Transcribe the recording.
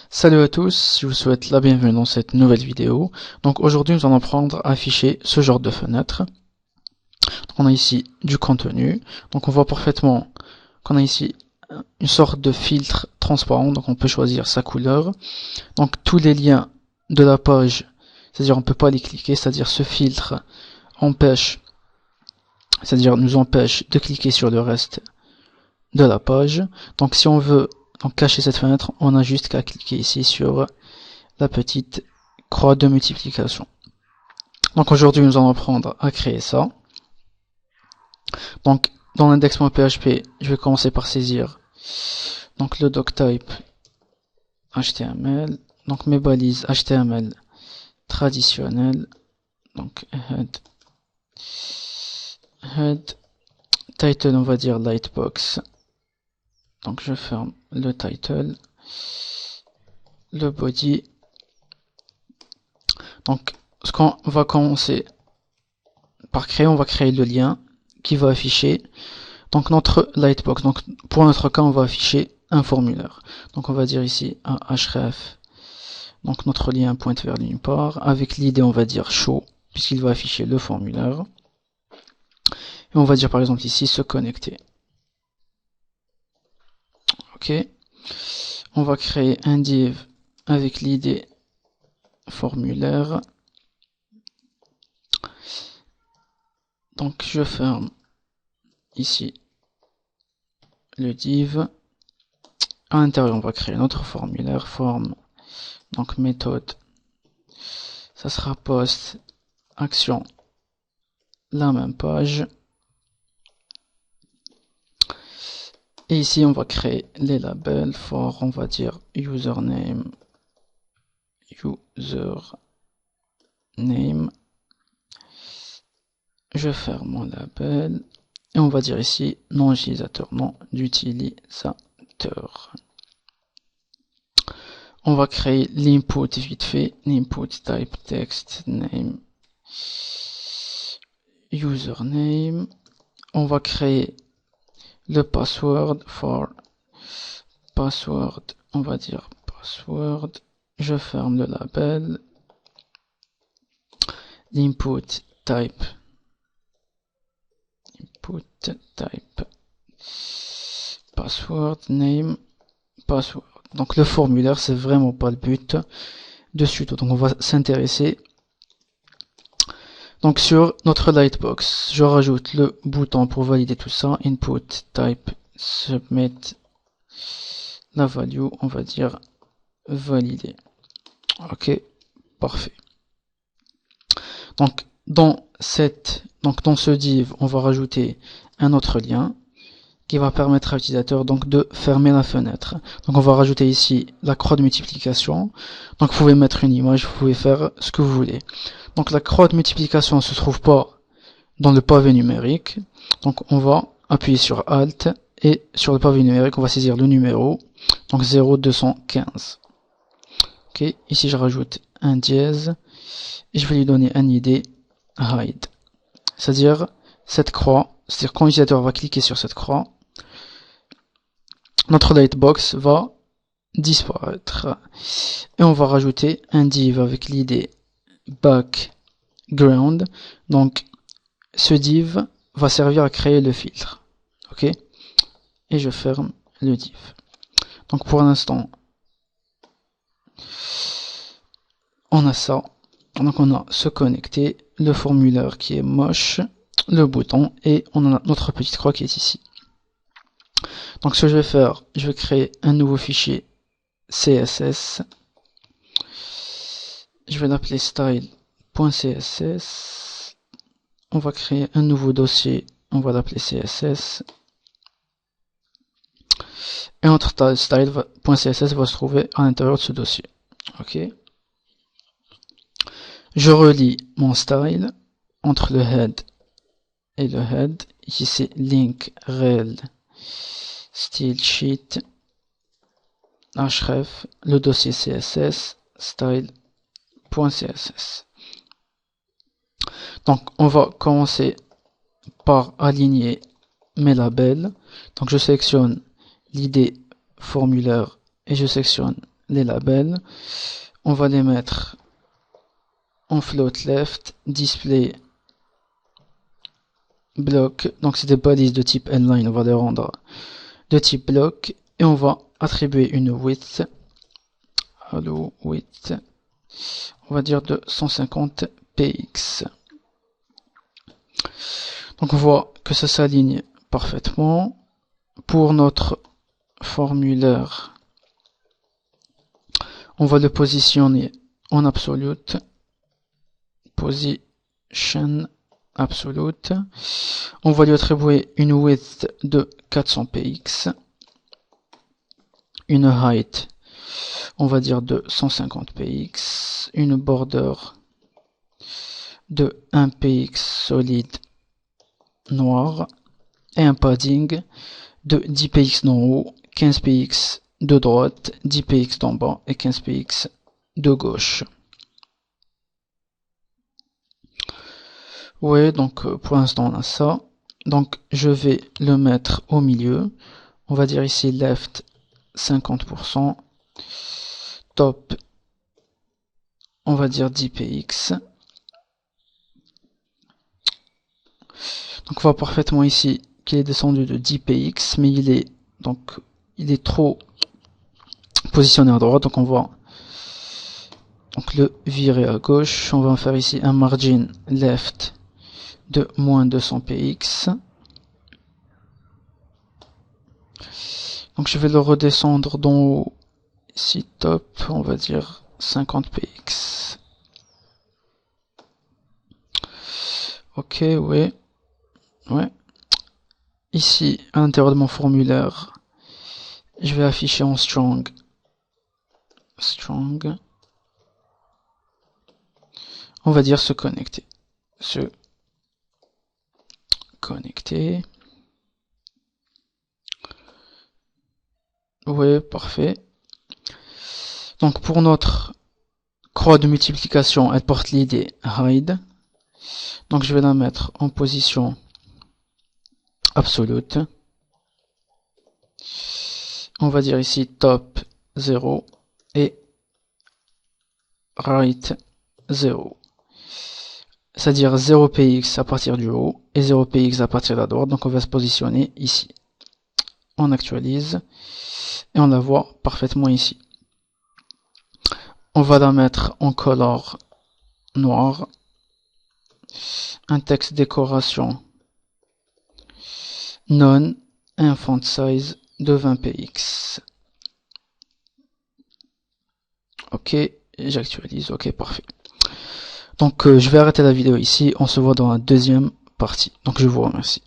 Salut à tous, je vous souhaite la bienvenue dans cette nouvelle vidéo. Donc aujourd'hui nous allons apprendre à afficher ce genre de fenêtre. Donc, on a ici du contenu, donc on voit parfaitement qu'on a ici une sorte de filtre transparent, donc on peut choisir sa couleur. Donc tous les liens de la page, c'est-à-dire on peut pas les cliquer, c'est-à-dire ce filtre empêche, c'est-à-dire nous empêche de cliquer sur le reste de la page. Donc si on veut cacher cette fenêtre, on a juste qu'à cliquer ici sur la petite croix de multiplication. Donc aujourd'hui nous allons apprendre à créer ça. Donc dans l'index.php, je vais commencer par saisir donc le doctype HTML, donc mes balises HTML traditionnelles, donc head, title on va dire lightbox, donc je ferme le title, le body. Donc ce qu'on va commencer par créer, on va créer le lien qui va afficher donc notre lightbox. Donc pour notre cas on va afficher un formulaire, donc on va dire ici un href, donc notre lien pointe vers nulle part, avec l'idée on va dire show puisqu'il va afficher le formulaire, et on va dire par exemple ici se connecter. Ok, on va créer un div avec l'idée formulaire, donc je ferme ici le div. À l'intérieur on va créer notre formulaire, form, donc méthode, ça sera post, action, la même page, et ici on va créer les labels. For on va dire username, je ferme mon label, et on va dire ici nom utilisateur, nom d'utilisateur. On va créer l'input vite fait, l'input type text name username. On va créer le password, for password, on va dire password, je ferme le label, l'input type, password, name, password. Donc le formulaire c'est vraiment pas le but de suite, donc on va s'intéresser donc sur notre lightbox. Je rajoute le bouton pour valider tout ça, input type submit, la value on va dire valider. Ok, parfait. Donc dans ce div on va rajouter un autre lien qui va permettre à l'utilisateur donc de fermer la fenêtre. Donc on va rajouter ici la croix de multiplication. Donc vous pouvez mettre une image, vous pouvez faire ce que vous voulez. Donc la croix de multiplication ne se trouve pas dans le pavé numérique. Donc on va appuyer sur Alt, et sur le pavé numérique on va saisir le numéro, donc 0215. Ok, ici je rajoute un dièse et je vais lui donner un ID hide. C'est-à-dire cette croix, c'est-à-dire quand l'utilisateur va cliquer sur cette croix, notre lightbox va disparaître. Et on va rajouter un div avec l'id background. Donc ce div va servir à créer le filtre. Ok, et je ferme le div. Donc pour l'instant on a ça. Donc on a se connecter, le formulaire qui est moche, le bouton, et on a notre petite croix qui est ici. Donc ce que je vais faire, je vais créer un nouveau fichier CSS. Je vais l'appeler style.css. On va créer un nouveau dossier, on va l'appeler CSS. Et notre style.css va se trouver à l'intérieur de ce dossier. Ok. Je relie mon style entre le head et le head. Ici c'est link rel style sheet href, le dossier CSS style.css. Donc on va commencer par aligner mes labels. Donc je sélectionne l'id formulaire et je sélectionne les labels. On va les mettre en float left, display bloc. Donc c'est des balises de type inline, on va les rendre de type bloc et on va attribuer une width. Hello width. On va dire de 150 px. Donc on voit que ça s'aligne parfaitement. Pour notre formulaire, on va le positionner en absolute. Position absolute. On va lui attribuer une width de 400 px. Une height, on va dire de 150 px. Une border de 1 px solide noir. Et un padding de 10 px d'en haut, 15 px de droite, 10 px d'en bas et 15 px de gauche. Ouais, donc pour l'instant on a ça. Donc je vais le mettre au milieu. On va dire ici left 50%. Top, on va dire 10 px. Donc on voit parfaitement ici qu'il est descendu de 10 px, mais il est trop positionné à droite, donc on va le virer à gauche. On va en faire ici un margin left de moins 200 px. Donc je vais le redescendre d'en haut, ici top, on va dire 50 px. Ok, ouais. Ici, à l'intérieur de mon formulaire, je vais afficher en strong. On va dire se connecter. Ouais, parfait. Donc pour notre croix de multiplication, elle porte l'id hide. Donc je vais la mettre en position absolute. On va dire ici top 0 et right 0. C'est-à-dire 0 px à partir du haut et 0 px à partir de la droite. Donc on va se positionner ici. On actualise et on la voit parfaitement ici. On va la mettre en color noir. Un texte décoration non, un font size de 20 px. Ok, j'actualise, ok, parfait. Donc je vais arrêter la vidéo ici, on se voit dans la deuxième partie. Donc je vous remercie.